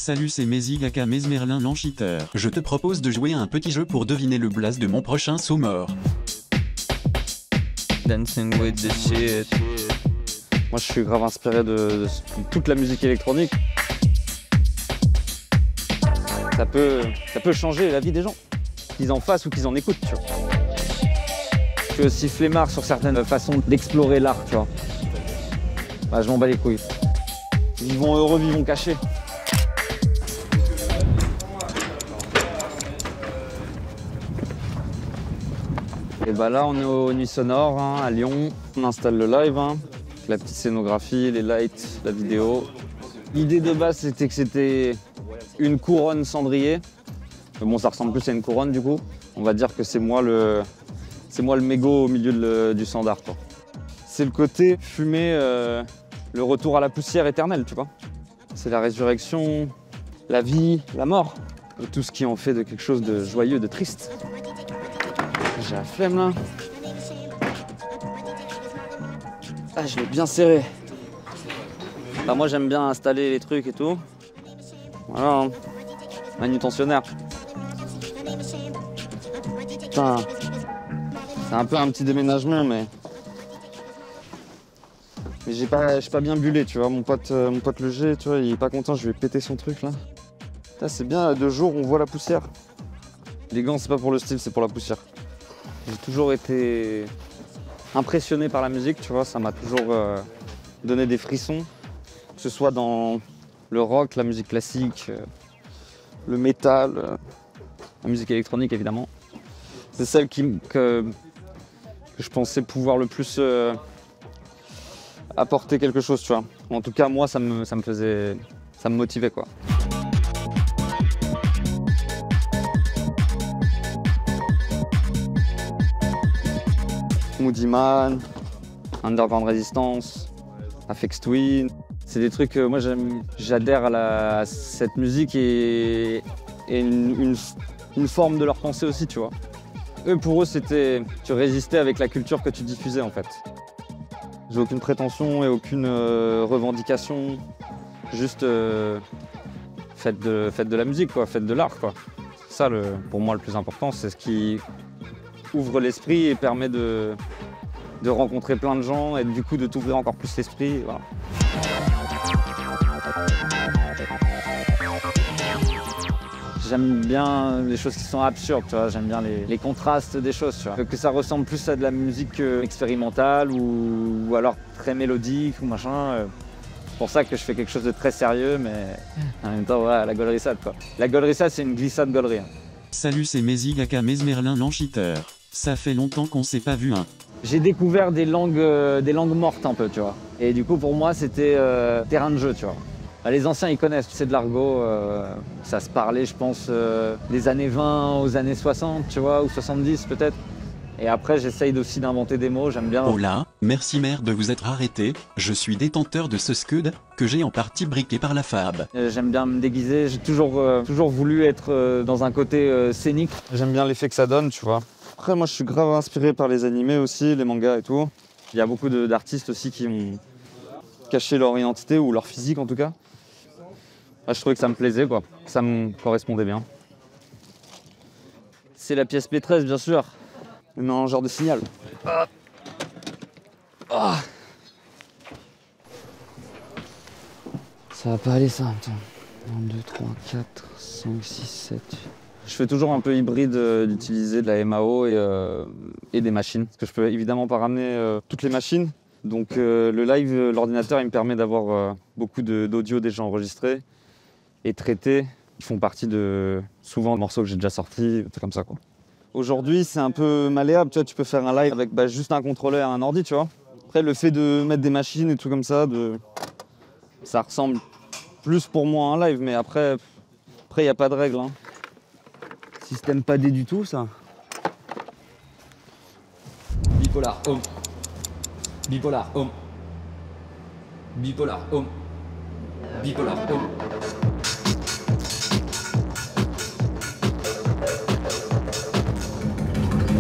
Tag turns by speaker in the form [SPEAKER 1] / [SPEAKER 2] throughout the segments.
[SPEAKER 1] Salut, c'est Mézig aka Mesmerlin l'Enchiteur. Je te propose de jouer à un petit jeu pour deviner le blaze de mon prochain saut mort.
[SPEAKER 2] Dancing with the shit. Moi je suis grave inspiré de toute la musique électronique. Ça peut changer la vie des gens, qu'ils en fassent ou qu'ils en écoutent, tu vois. Je suis aussi flemmard sur certaines façons d'explorer l'art, tu vois. Bah, je m'en bats les couilles. Vivons heureux, vivons cachés. Et bah là on est aux Nuits Sonores hein, à Lyon. On installe le live, hein, la petite scénographie, les lights, la vidéo. L'idée de base c'était que c'était une couronne cendrier. Mais bon, ça ressemble plus à une couronne du coup. On va dire que c'est moi le mégot au milieu du standard. C'est le côté fumé, le retour à la poussière éternelle, tu vois. C'est la résurrection, la vie, la mort. Et tout ce qui en fait de quelque chose de joyeux, de triste. J'ai la flemme là. Ah, je l'ai bien serré. Bah, moi j'aime bien installer les trucs et tout. Voilà, hein. Manutentionnaire. Putain. C'est un peu un petit déménagement, mais j'ai pas bien bullé, tu vois. Mon pote le G, tu vois, il est pas content, je vais péter son truc là. C'est bien, de jour on voit la poussière. Les gants c'est pas pour le style, c'est pour la poussière. J'ai toujours été impressionné par la musique, tu vois, ça m'a toujours donné des frissons. Que ce soit dans le rock, la musique classique, le métal, la musique électronique évidemment. C'est celle que je pensais pouvoir le plus apporter quelque chose, tu vois. En tout cas, moi, ça me motivait, quoi. Moody Man, Underground Resistance, Aphex Twin. C'est des trucs, moi j'adhère à cette musique et une forme de leur pensée aussi, tu vois. Eux, pour eux, c'était tu résistais avec la culture que tu diffusais en fait. J'ai aucune prétention et aucune revendication, juste faites de la musique, quoi, faites de l'art, quoi. Ça, pour moi, le plus important, c'est ce qui ouvre l'esprit et permet de rencontrer plein de gens et du coup de t'ouvrir encore plus l'esprit. Voilà. J'aime bien les choses qui sont absurdes, tu vois. J'aime bien les contrastes des choses, tu vois. Que ça ressemble plus à de la musique expérimentale ou alors très mélodique ou machin. C'est pour ça que je fais quelque chose de très sérieux, mais en même temps, voilà, la gaulerie-sade, quoi. La gaulerie-sade, c'est une glissade gaulerie. Hein.
[SPEAKER 1] Salut, c'est Mézig aka Mesmerlin l'Enchiteur. Ça fait longtemps qu'on s'est pas vu, hein.
[SPEAKER 2] J'ai découvert des langues mortes un peu, tu vois. Et du coup, pour moi, c'était terrain de jeu, tu vois. Les anciens, ils connaissent, c'est de l'argot. Ça se parlait, je pense, des années 20 aux années 60, tu vois, ou 70 peut-être. Et après, j'essaye aussi d'inventer des mots, j'aime bien.
[SPEAKER 1] Oh là, merci maire de vous être arrêté. Je suis détenteur de ce scud que j'ai en partie briqué par la fab.
[SPEAKER 2] J'aime bien me déguiser, j'ai toujours voulu être dans un côté scénique. J'aime bien l'effet que ça donne, tu vois. Après, moi, je suis grave inspiré par les animés aussi, les mangas et tout. Il y a beaucoup d'artistes aussi qui ont caché leur identité, ou leur physique en tout cas. Là, je trouvais que ça me plaisait, quoi. Ça me correspondait bien. C'est la pièce maîtresse, bien sûr. Le mélangeur de signal. Ah. Ah. Ça va pas aller ça, attends. 1, 2, 3, 4, 5, 6, 7. Je fais toujours un peu hybride d'utiliser de la MAO et des machines. Parce que je peux évidemment pas ramener toutes les machines. Donc le live, l'ordinateur, il me permet d'avoir beaucoup d'audio déjà enregistré et traité. Ils font partie de souvent de morceaux que j'ai déjà sortis, tout comme ça, quoi. Aujourd'hui, c'est un peu malléable, tu vois, tu peux faire un live avec juste un contrôleur et un ordi, tu vois. Après, le fait de mettre des machines et tout comme ça, ça ressemble plus pour moi à un live, mais après, il n'y a pas de règle. Hein. Système pas D du tout, ça.
[SPEAKER 3] Bipolar home. Bipolar home. Bipolar home. Bipolar home.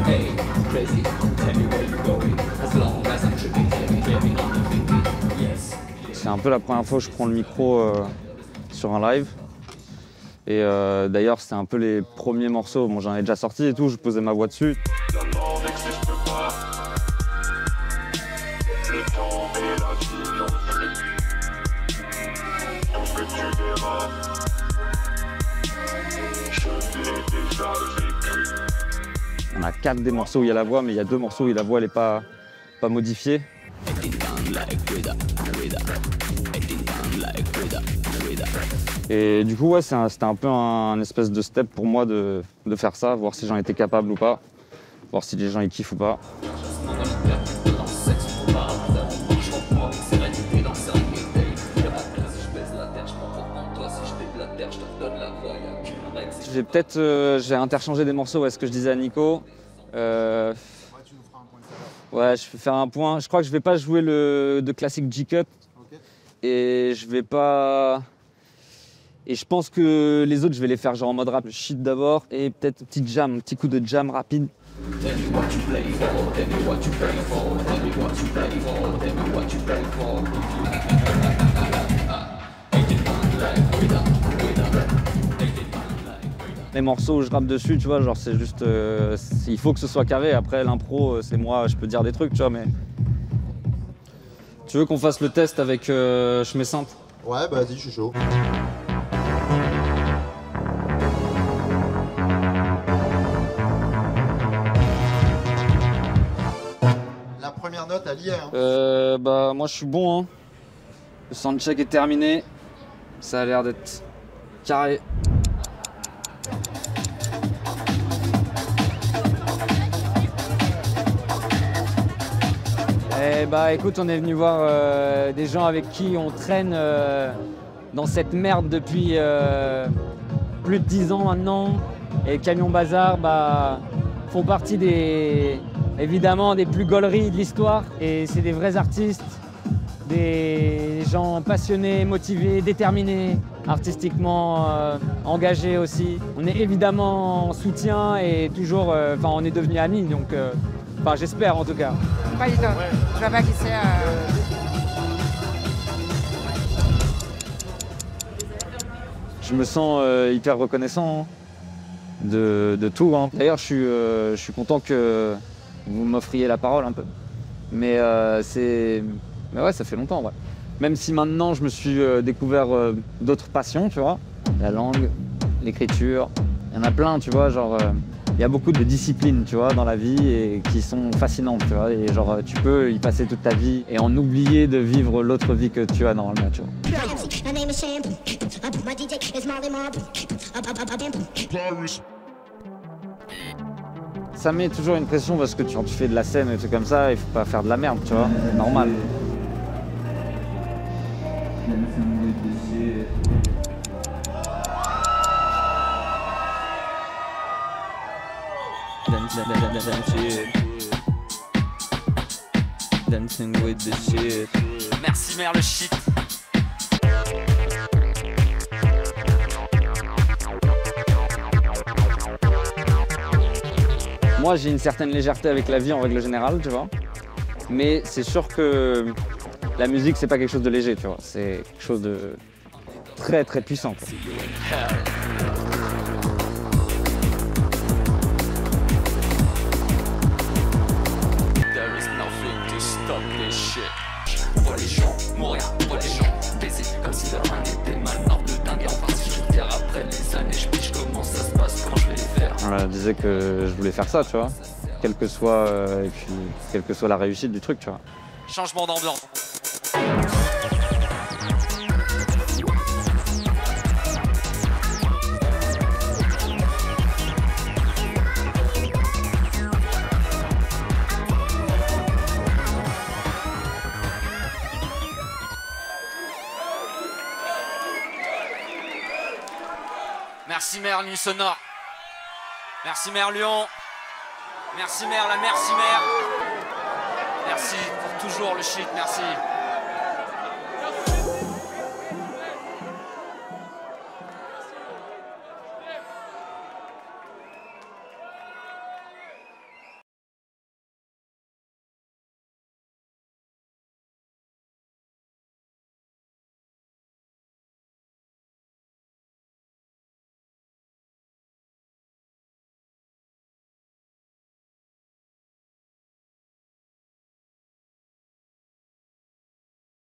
[SPEAKER 3] Hey, crazy, tell me where you're going. As long as I'm tripping, carry on the thinking. Yes.
[SPEAKER 2] C'est un peu la première fois que je prends le micro sur un live. Et d'ailleurs, c'est un peu les premiers morceaux. Bon, j'en ai déjà sorti et tout, je posais ma voix dessus. On a 4 des morceaux où il y a la voix, mais il y a 2 morceaux où la voix n'est pas modifiée. Et du coup, ouais, c'était un peu un espèce de step pour moi de faire ça, voir si j'en étais capable ou pas, voir si les gens y kiffent ou pas. J'ai interchangé des morceaux, ouais, ce que je disais à Nico. Ouais, je vais faire un point. Je crois que je vais pas jouer de classique G-Cut. Okay. Et je vais pas. Et je pense que les autres, je vais les faire genre en mode rap, shit d'abord, et peut-être un petit coup de jam rapide. Les morceaux où je rappe dessus, tu vois, genre c'est juste, il faut que ce soit carré. Après l'impro, c'est moi, je peux dire des trucs, tu vois, mais. Tu veux qu'on fasse le test avec je mets simple?
[SPEAKER 4] Ouais, bah vas-y, je suis chaud. La première note à l'IA. Hein.
[SPEAKER 2] Bah moi je suis bon, hein. Le soundcheck est terminé. Ça a l'air d'être carré. Eh bah écoute, on est venu voir des gens avec qui on traîne dans cette merde depuis plus de 10 ans maintenant. Et Camion Bazar font partie évidemment des plus gauleries de l'histoire. Et c'est des vrais artistes, des gens passionnés, motivés, déterminés, artistiquement engagés aussi. On est évidemment en soutien et toujours, on est devenus amis, donc j'espère en tout cas.
[SPEAKER 5] Pas du tout. Ouais. Je vois pas qui c'est.
[SPEAKER 2] Je me sens hyper reconnaissant hein, de tout. Hein. D'ailleurs, je suis content que vous m'offriez la parole un peu. Mais ouais, ça fait longtemps, ouais. Même si maintenant, je me suis découvert d'autres passions, tu vois. La langue, l'écriture, il y en a plein, tu vois, genre... Il y a beaucoup de disciplines, tu vois, dans la vie et qui sont fascinantes, tu vois. Et genre, tu peux y passer toute ta vie et en oublier de vivre l'autre vie que tu as normalement, tu vois. Ça met toujours une pression parce que quand tu fais de la scène et tout comme ça, il faut pas faire de la merde, tu vois. C'est normal. Dancing with the shit. Merci mère le shit. Moi j'ai une certaine légèreté avec la vie en règle générale, tu vois. Mais c'est sûr que la musique c'est pas quelque chose de léger, tu vois. C'est quelque chose de très très puissant, quoi.
[SPEAKER 3] On voit les gens mourir, on voit les gens baiser comme si de rien n'était mal. Nord de dingue, en partie je vais dire après les années, je piche comment ça se passe, comment je vais les faire.
[SPEAKER 2] Voilà, je disais que je voulais faire ça, tu vois. Quelle que soit la réussite du truc, tu vois.
[SPEAKER 6] Changement d'ambiance. Merci Mère Nuit Sonore. Merci Mère Lyon. Merci Mère, la merci Mère. Merci pour toujours le shit, merci.